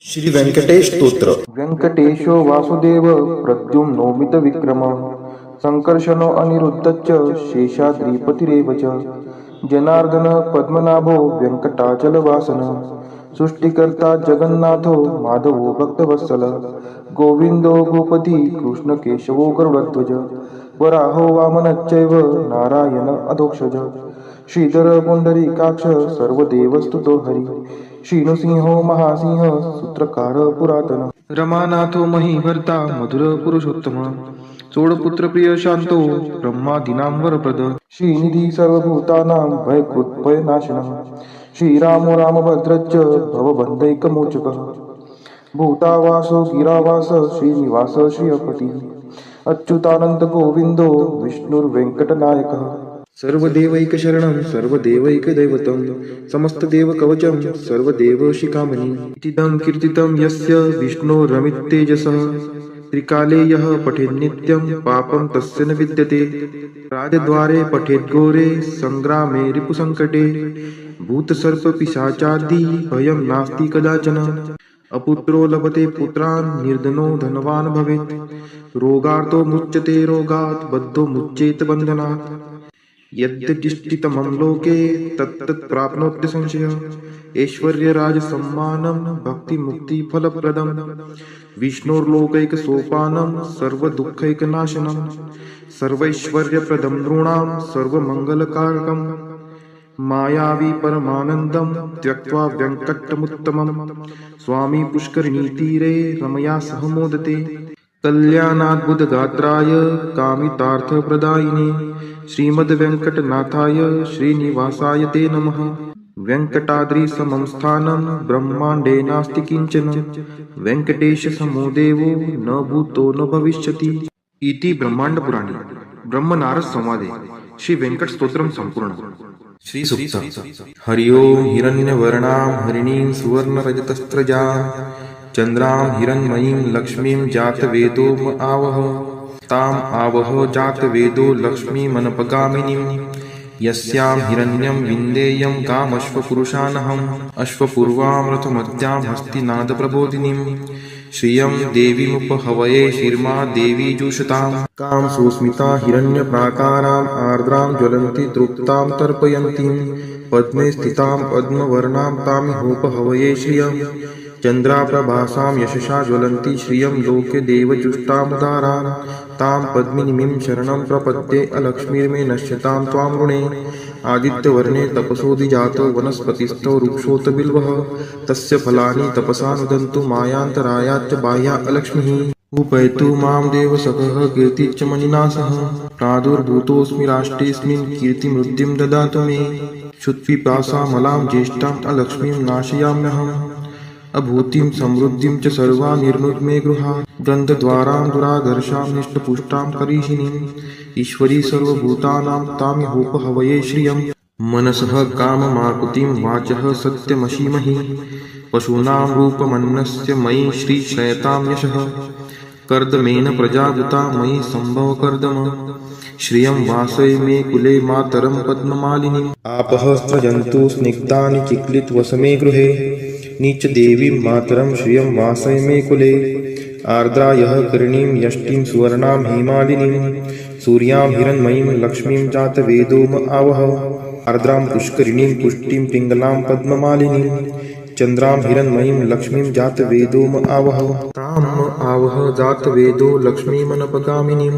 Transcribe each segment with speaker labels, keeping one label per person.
Speaker 1: श्री व्यंकटेश स्तोत्र.
Speaker 2: व्यंकटेशो वासुदेव प्रद्युम्नोमित विक्रम संकर्षणो अनिरुद्धश्च शेषाद्रिपतिरेव च जनार्दन पद्मनाभो व्यंकटाचलवासन सृष्टिकर्ता जगन्नाथो माधवो भक्तवत्सल गोविंदो गोपति कृष्णकेशवो गरुडध्वज वराहो वामनश्चैव नारायण अधोक्षज श्रीधर पुंडरीकाक्ष सर्वदेवस्तुतो हरि श्रीनृसिंहो महासिंह सूत्रकार पुरातन रमानाथो महीभर्ता मधुर पुरुषोत्तम चोडपुत्र प्रिय शांतो ब्रह्मादीनां वरप्रद श्रीनिधी सर्वभूतानां भयकृत्भयनाशनः श्रीरामो रामभद्रश्च भवबन्धैकमोचकः भूतावासो गिरावास श्रीनिवास श्रियपतिः अच्युतानंद गोविंदो विष्णुर्वेंकटनायकः सर्वदेवैकशरणं सर्वदेवैकदैवतं समस्तदेवकवचं सर्वदेवशिखामणि इतिदं कीर्तितं यस्य विष्णोरमिततेजसः त्रिकाले यः पठेन्नित्यं पापं तस्य न विद्यते राजद्वारे पठेद्घोरे सङ्ग्रामे रिपुसङ्कटे भूतसर्पपिशाचादि भयं नास्ति कदाचन अपुत्रो लभते पुत्रान् निर्धनो धनवान् भवेत् रोगार्तो मुच्यते रोगात् बद्धो मुच्येत बन्धनात् यद्यदिष्टितमं लोके तत्तत् प्राप्नोत्य संशयः ऐश्वर्यराजसम्मानं भक्तिमुक्तिफलप्रदं विष्णोर्लोकैकसोपानं सर्वदुःखैकनाशनं सर्वैश्वर्यप्रदं नृणां सर्वमङ्गलकारकं मायावी परमानन्दं त्यक्त्वा व्यङ्कटमुत्तमं स्वामी पुष्करिणीतीरे रमया सह मोदते कल्याणाद्भुतगात्राय कामितार्थप्रदायिने श्रीमद्वेङ्कटनाथाय श्रीनिवासाय ते नमः वेङ्कटाद्रिसमं स्थानं ब्रह्माण्डे नास्ति किञ्चन वेङ्कटेशसमो देवो न भूतो न भविष्यति इति ब्रह्माण्डपुराणे ब्रह्मनारद संवादे श्री वेंकट स्तोत्रम संपूर्ण.
Speaker 1: श्री सूक्त.
Speaker 2: हरि ओं हिरण्यवर्णां हरिणीं सुवर्णरजतस्रजां चन्द्रां हिरण्मयीं लक्ष्मीं जातवेदो आवह ताम् आवह जातवेदो लक्ष्मीमनपगामिनीं यस्यां हिरण्यं विन्देयं कामश्वपुरुषानहम् अश्वपूर्वां रथमद्यां हस्तिनादप्रबोधिनीं श्रियं देवीमुपहवये शिर्मा देवी जुषतां कां सुस्मिता हिरण्यप्राकाराम् आर्द्रां ज्वलन्ति तृप्तां तर्पयन्तीं पद्मे स्थितां पद्मवर्णां तामिहोपहवये श्रियं चन्द्राप्रभासां यशसा ज्वलन्ति श्रियं लोके देवजुष्टामुदारां तां पद्मिनीं शरणं प्रपद्ये अलक्ष्मीर्मे नश्यतां त्वां ऋणे आदित्यवर्णे तपसोऽधिजातो वनस्पतिस्थो वृक्षोत बिल्वः तस्य फलानि तपसा नुदन्तु मायान्तरायाच्च बाह्या अलक्ष्मीः उपैतु मां देवसखः कीर्तिश्च मणिना सह प्रादुर्भूतोऽस्मि राष्ट्रेऽस्मिन् कीर्तिमृद्धिं ददातु मे क्षुत्पिपासामलां ज्येष्ठाम् अलक्ष्मीं नाशयाम्यहम् अभूतिं समृद्धिं च सर्वा निर्नुद्मे गृहात् गन्धद्वारां दुराधर्षां निष्टपुष्टां करीषिणीम् ईश्वरी सर्वभूतानां तामिहोपहवये श्रियं मनसः काममाकुतिं वाचः सत्यमशीमहि पशूनां रूपमन्नस्य मयि श्रीश्रयतां यशः कर्दमेन प्रजावृता मयि सम्भव कर्दम श्रियं वासय मे कुले मातरं पद्ममालिनीम् आपः स्रजन्तु स्निग्धानि चिक्लितवसमे गृहे नीच देवीं मातरं श्रियं वासय मे कुले आर्द्रा यः करणीं यष्टिं सुवर्णां हेमालिनीं सूर्यां हिरण्मयीं लक्ष्मीं जातवेदोम आवह आर्द्रां पुष्करिणीं पुष्टिं पिङ्गलां पद्ममालिनीं चन्द्रां हिरण्मयीं लक्ष्मीं जातवेदोम आवह ताम् आवह जातवेदो लक्ष्मीमनपगामिनीं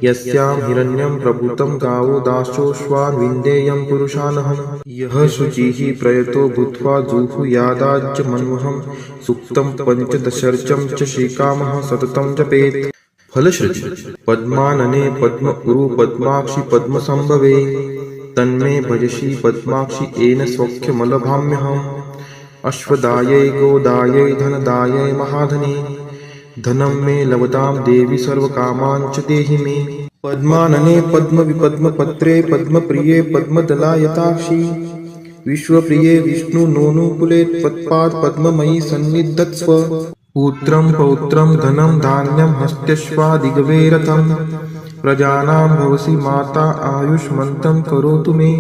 Speaker 2: यस्यां हिरण्यं प्रभूतं गावो दासोऽश्वान् विन्देयं पुरुषानहम् यः शुचिः प्रयतो भूत्वा जुहुयादाज्यमन्वहं सुक्तं पञ्चदशर्चं च श्रीकामः सततं जपेत् फलश्रुति पद्मानने पद्म उरु पद्माक्षि पद्मसंभवे तन्मे भजसि पद्माक्षि येन सौख्यमलभाम्यहम् अश्वदायै गोदायै धनदायै महाधने धनं मे लभतां देवी सर्वकामान् च देहि मे पद्मानने पद्मविपद्मपत्रे पद्मप्रिये पद्मदलायताक्षी विश्वप्रिये विष्णुनोनुकुले त्वत्पाद पद्ममयी सन्निधत्स्व पुत्रं पौत्रं धनं धान्यं हस्त्यश्वादिगवे रथं प्रजानां भवसि माता आयुष्मन्तं करोतु मे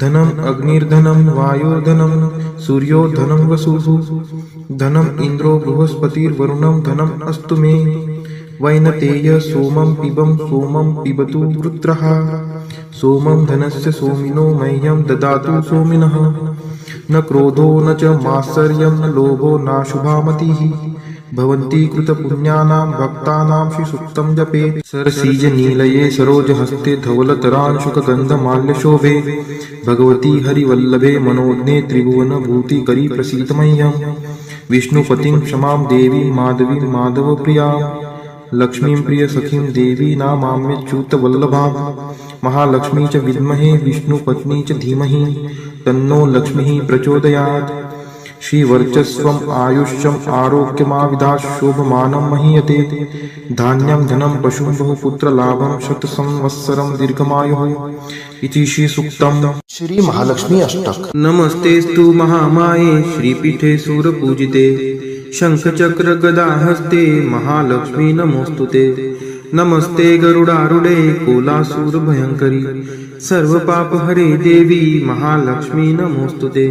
Speaker 2: धनम अग्निर्धनम वायुर्धनम सूर्योधनम वसुः धनम इंद्रो बृहस्पतिर्वरुणम धनम अस्तु मे वैनतेय सोमं पिबतु वृत्रः सोमं धनस्य सोमिनो मह्यं ददातु सोमिनः न क्रोधो न च मात्सर्यं न लोभो नाशुभा मतिः भवन्ति कृतपुण्यानां भक्तानां श्रीसूक्तं जपेत् सरसीजनीलये सरोजहस्ते धवलतरांशुकगन्धमाल्यशोभे भगवती हरिवल्लभे मनोज्ञे त्रिभुवनभूतिकरी प्रसीद मह्यं विष्णुपतिं क्षमां देवीं माधवीं माधवप्रियां लक्ष्मीं प्रियसखीं देवी नामाम्यच्युतवल्लभां महालक्ष्मी च विद्महे विष्णुपत्नी च धीमहि तन्नो लक्ष्मीः प्रचोदयात् श्रीवर्चस्वम् आयुष्यम् आरोग्यमाविधात् शोभमानं महीयते धान्यं धनं पशुं बहुपुत्रलाभं शतसंवत्सरं दीर्घमायुः इति श्रीसूक्तम्।
Speaker 1: श्री महालक्ष्मी अष्टक।
Speaker 2: नमस्तेस्तु महामाये श्रीपीठे सूरपूजिते शंखचक्र गदाहस्ते महालक्ष्मी नमोस्तुते नमस्ते गरुडारूढे कोलासूर भयंकरी सर्वपापहरे देवी महालक्ष्मी नमोस्तुते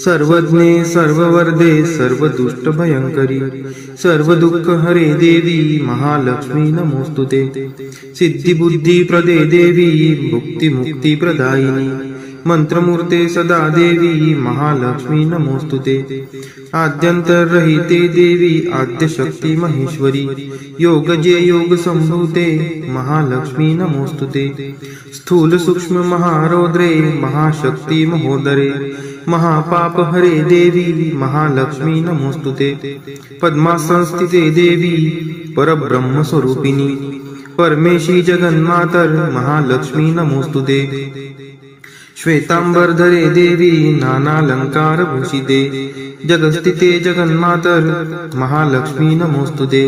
Speaker 2: सर्वज्ञे सर्ववरदे सर्वदुष्टभयंकरी सर्वदुःखहरे देवी महालक्ष्मी नमोस्तुते सिद्धिबुद्धिप्रदे देवी भुक्तिमुक्तिप्रदायिनी मंत्रमूर्ते सदा देवी महालक्ष्मी नमोस्तुते आद्यंतरहिते देवी आद्यशक्ति महेश्वरी योगजे योग संभूते महालक्ष्मी नमोस्तुते स्थूल सूक्ष्म महारौद्रे महाशक्ति महोदरे महापाप हरे देवी महालक्ष्मी नमोस्तुते पद्मासनस्थिते देवी परब्रह्म स्वरूपिणी परमेशी जगन्मातर महालक्ष्मी नमोस्तुते श्वेतांबरधरे देवी नानालंकार भूषिते जगस्थिते जगन्मातर महालक्ष्मी नमोस्तुते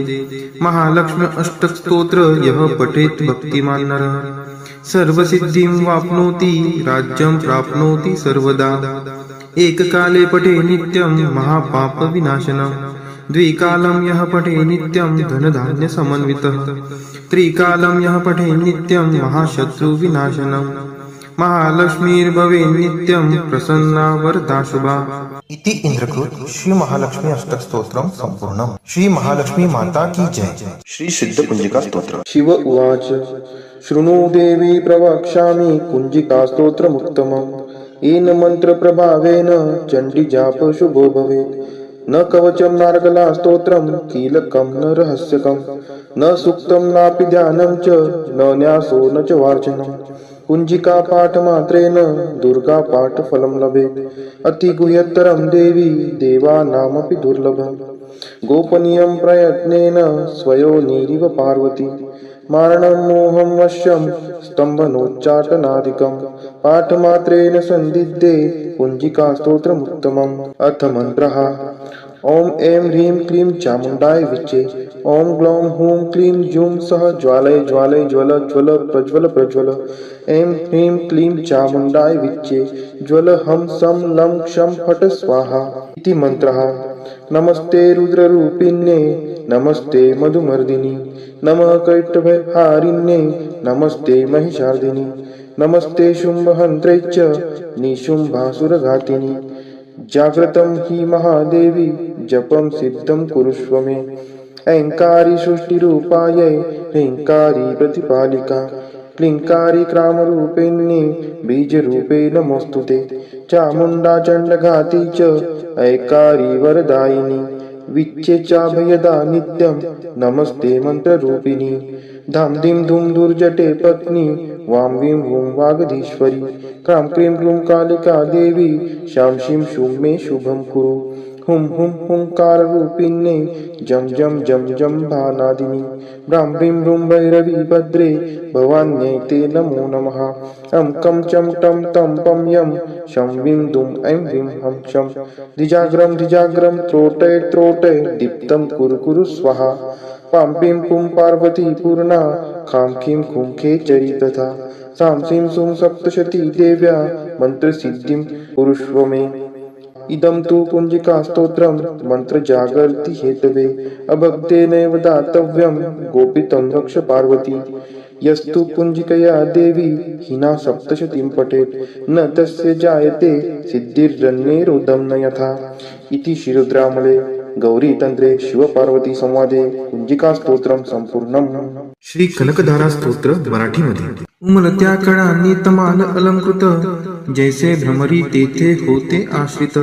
Speaker 2: महालक्ष्मी अष्टक स्तोत्र यः पठेत् भक्तिमान् नरः सर्वसिद्धिं वाप्नोति राज्यं प्राप्नोति सर्वदा एककाले पठे नित्यं महापाप विनाशनम् द्विकालं यः पठे नित्यं धनधान्य समन्वितः त्रिकालं यः पठे नित्यं महाशत्रु विनाशनम् महालक्ष्मीर्भवे नित्यं प्रसन्ना वरदा शुभा।
Speaker 1: इति इंद्रकृत श्री महालक्ष्मी अष्टक स्तोत्रम संपूर्णम। श्री महालक्ष्मी माता की जय। श्री सिद्ध कुंजिका स्तोत्र।
Speaker 2: शिव उवाच शृणु देवी प्रवक्ष्यामि कुंजिका स्तोत्रमुत्तमम् येन मन्त्रप्रभावेन चण्डीजाप शुभो भवेत् न कवचं नार्गला स्तोत्रं कीलकं न रहस्यकं न सूक्तं नापि ध्यानं च न न्यासो न च वार्चनम् कुंजिका पाठ मात्रेण दुर्गा पाठ फलं लभेत् अति गुह्यतरं देवी देवानामपि दुर्लभम् गोपनीयं प्रयत्नेन स्वयोनिरिव पार्वती मारणं मोहं वश्यं स्तम्भनोच्चाटनादिकं पाठमात्रेण संदिग्धे कुंजिका स्तोत्रमुत्तमम्। अथ मन्त्रः ओम ऐं ह्रीं क्लीं चामुण्डाय विच्चे ओम ग्लौं हूं क्लीं जूं सः ज्वालय ज्वालय ज्वल ज्वल प्रज्वल प्रज्वल ऐं ह्रीं क्लीं चामुण्डाय विच्चे ज्वल हं सं लं क्षं फट स्वाहा इति मन्त्रः। नमस्ते रुद्ररूपिण्ये नमस्ते मधुमर्दिनी नमः कैटभहारिण्ये नमस्ते महिषार्दिनी नमस्ते शुम्भहन्त्रे च निशुम्भासुरघातिनी जाग्रतं हि महादेवी जपं सिद्धं कुरुष्व मे ऐङ्कारी सृष्टिरूपायै ह्रीङ्कारी प्रतिपालिका क्लीङ्कारी क्रामरूपिण्ये बीजरूपे नमोऽस्तुते चामुण्डा चण्डघाती च ऐकारी वरदायिनी विच्चे चाभयदा नित्यं नमस्ते मन्त्ररूपिणी धाम धीं धूम धूर्जटे पत्नी वां वीं वूं वागधीश्वरी क्रां क्रीं क्रूं कालिका देवी शां शीं शूं मे शुभं कुरु हुं हुं हुंकाररूपिण्ये जं जं जं जं भानादिनी ब्रां ब्रीं ब्रूं भैरवी भद्रे भवान्यै ते नमो नमः अं कं चं टं तं पं यं शं वीं दुं ऐं ह्रीं हं शं द्विजाग्रं त्रोटय त्रोटय दीप्तं कुरु कुरु स्वाहा पां पीं पुं पार्वती पूर्णा खां खीं खुं खेचरी तथा सां सीं सुं सप्तशती देव्या मन्त्रसिद्धिं कुरुष्व मे। इदं तु कुंजिका स्तोत्रं मन्त्रजागर्ति हेतवे अभक्तेनैव दातव्यं गोपितं रक्ष पार्वती यस्तु कुंजिकया देवी हिना सप्तशतीं पठेत् न तस्य जायते सिद्धिर्जन्मेरुदं न यथा इति श्रीरुद्रामले गौरीतंत्रे शिवपार्वती संवादे कुंजिका स्तोत्रम संपूर्णम.
Speaker 1: श्री कनकधारा स्तोत्र मराठीमध्ये. उमलत्या कळांनी तमाल अलंकृत, जैसे भ्रमरी तेथे होते आश्रित.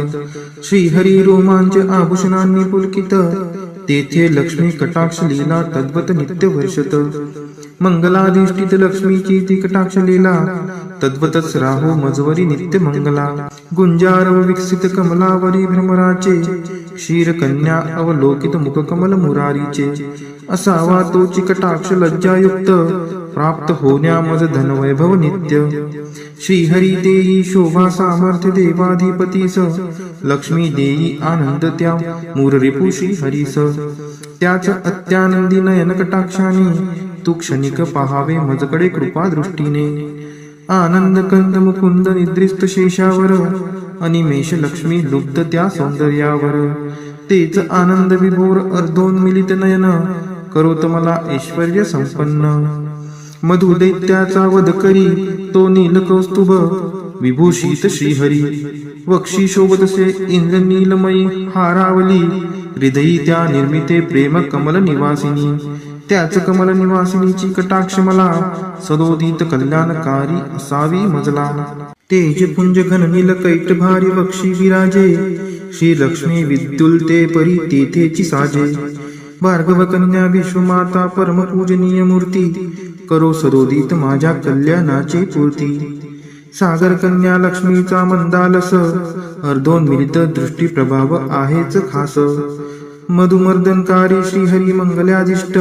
Speaker 1: श्रीहरी रोमांच आभूषणांनी पुलकित, तेथे लक्ष्मी कटाक्ष लीला तद्वत नित्य वर्षत. मंगलाधिष्ठित लक्ष्मीची ती कटाक्ष लीला, तद्वतच राहो मजवरी नित्य मंगला. गुंजारव विकसित कमलावरी भ्रमराचे, क्षीरकन्या अवलोकित मुखकमल मुरारीचे. असावा तोची कटाक्ष लज्जायुक्त, प्राप्त होण्या मज धनवैभव नित्य. श्रीहरी देई शोभा सामर्थ्य देवाधिपतीस, लक्ष्मी देई आनंद त्या मूररिपू श्रीहरीस. त्याच अत्यानंदी नयन कटाक्षाने, तू क्षणिक पहावे मजकडे कृपा दृष्टीने. आनंद कंद मुकुंद निद्रिस्त शेषावर, अनिमेष लक्ष्मी लुब्ध त्या सौंदर्यावर. तेच आनंद विभोर अर्धोन्मिलित नयन, करोत मला ऐश्वर्य संपन्न. मधु दैत्याचा वध करी तो नील कौस्तुभ, विभूषित श्रीहरी. वक्षी शोभतसे इंद्र नीलमयी हारावली, हृदयी त्या निर्मिते प्रेम कमल निवासिनी. त्याच कमल निवासिनीची कटाक्ष मला, सदोदित कल्याणकारी असावी मजला. तेज पुंज घन नील कैट भारी वक्षी विराजे, श्री लक्ष्मी विद्युलते परी तेथेची साजे. भार्गव कन्या विश्वमाता परम पूजनीय मूर्ती, करो सदोदित माझ्या कल्याणाची पूर्ती. सागर कन्या लक्ष्मीचा मंदालस, अर्धोन्मिलित दृष्टी प्रभाव आहेच खास. मधुमर्दनकारी श्रीहरी मंगल्याधिष्ट,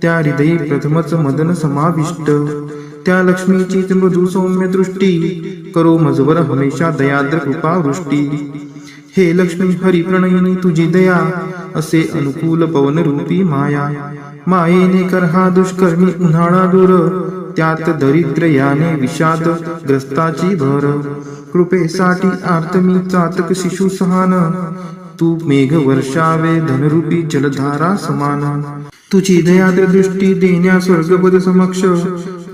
Speaker 1: त्या हृदयी प्रथमच मदन समाविष्ट. त्या लक्ष्मीचीच मृदू सौम्य दृष्टी, करो मजवर हमेशा दयाद्र कृपा वृष्टी. हे लक्ष्मी हरिप्रणयिनी तुझी दया, असे अनुकूल पवन रूपी माया. मायेने कर हा दुष्कर्मी उन्हाळा दूर, त्यात दरिद्र याने विषाद ग्रस्ताची भर. कृपेसाठी आर्त मी चातक शिशु सहान, तू मेघ वर्षावे धनरूपी जलधारा समान. तुझी दयाद्र दृष्टी देण्या स्वर्गपद समक्ष,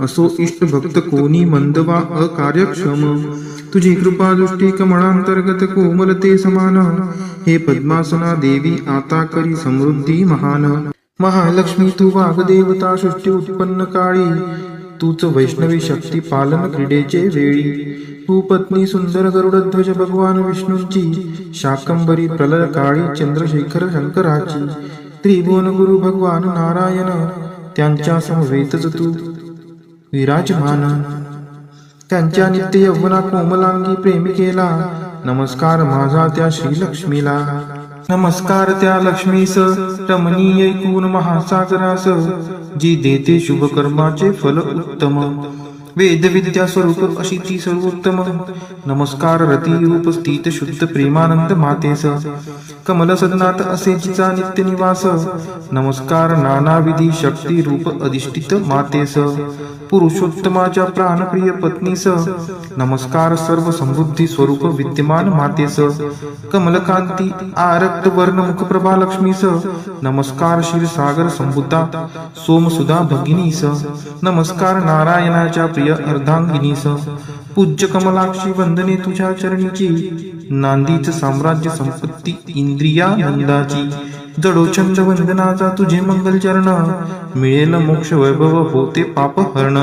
Speaker 1: असो इष्ट भक्त कोणी मंद वा अकार्यक्षम. तुझी कृपा दृष्टी कमळांतर्गत कोमलते समान. हे पद्मासना देवी आता करी समृद्धी महान. महालक्ष्मी तू वाग्देवता सृष्टी उत्पन्न काळी, तूच वैष्णवी शक्ती पालन क्रीडेचे वेळी. तू पत्नी सुंदर गरुडध्वज भगवान विष्णूंची, शाकंभरी प्रलय काळी चंद्रशेखर शंकराची. त्रिभुवन गुरु भगवान नारायण, त्यांच्या समवेतच तू विराजमान. त्यांच्या नित्य यौवना कोमलांगी प्रेमिकेला, नमस्कार माझा त्या श्रीलक्ष्मीला. नमस्कार त्या लक्ष्मीस रमणीय ऐकून महासागरास, जी देते शुभ कर्माचे फल उत्तम. वेद विद्या स्वरूप अशी ती सर्वोत्तम. नमस्कार रती रूप स्थित शुद्ध प्रेमानंद मातेस, कमल सदनात असे जिचा नित्य निवास. नमस्कार नानाविधी शक्ती रूप अधिष्ठित मातेस, पुरुषोत्तमाच्या प्राणप्रिय पत्नीस. नमस्कार सर्व समृद्धी स्वरूप विद्यमान मातेस, कमलकांती आरक्त वर्ण मुखप्रभा लक्ष्मीस. नमस्कार क्षीरसागर संभूता सोमसुधा भगिनीस. नमस्कार नारायणाच्या प्रिय अर्धांगिनीस. पूज्य कमलाक्षी वंदने तुझ्या चरणीची, नांदीच साम्राज्य संपत्ती इंद्रियानंदाची. जडोचंद वंदनाचा तुझे मंगल चरण, मिळेल मोक्ष वैभव होते पाप हरण.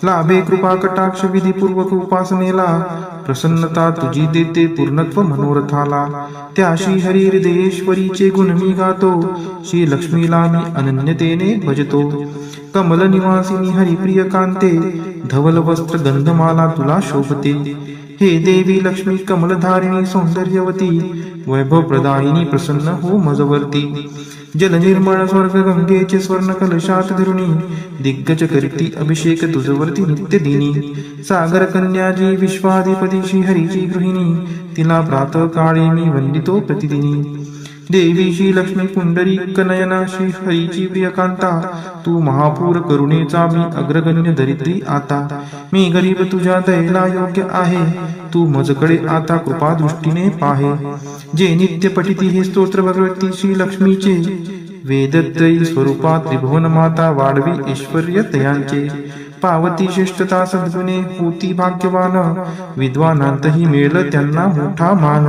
Speaker 1: लाभे कृपा कटाक्ष विधीपूर्वक उपासनेला, प्रसन्नता तुझी देते पूर्णत्व मनोरथाला. त्या श्री हरी हृदयेश्वरीचे गुण मी गातो, श्री लक्ष्मीला मी अनन्यतेने भजतो. कमल निवासिनी हरिप्रिय कांते, धवल वस्त्र गंधमाला तुला शोभते. हे देवी लक्ष्मी कमलधारिणी सौंदर्यवती, वैभव प्रदायिनी प्रसन्न हो मजवर्ती. जल निर्मळ स्वर्ग गंगेचे स्वर्ण कलशात धरुणी, दिग्गज करीती अभिषेक तुझवरती नित्य दिनी. सागर कन्याजी विश्वाधिपती श्रीहरीची गृहिणी, तिला प्रातः काळी मी वंदितो प्रतिदिनी. देवी श्री लक्ष्मी पुंडरीक नयना श्री हरीची प्रियकांता, तू महापूर करुणेचा मी अग्रगण्य दरिद्री आता. मी गरीब तुझ्या दयेला योग्य आहे, तू मजकडे आता कृपा दृष्टीने पाहे. जे नित्य पठिती हे स्तोत्र भगवती श्री लक्ष्मीचे, वेदत्रयी स्वरूपा त्रिभुवन माता वाढवी ऐश्वर्य तयांचे पावती श्रेष्ठता सद्गुणे होती भाग्यवान विद्वानांतही मिळेल त्यांना मोठा मान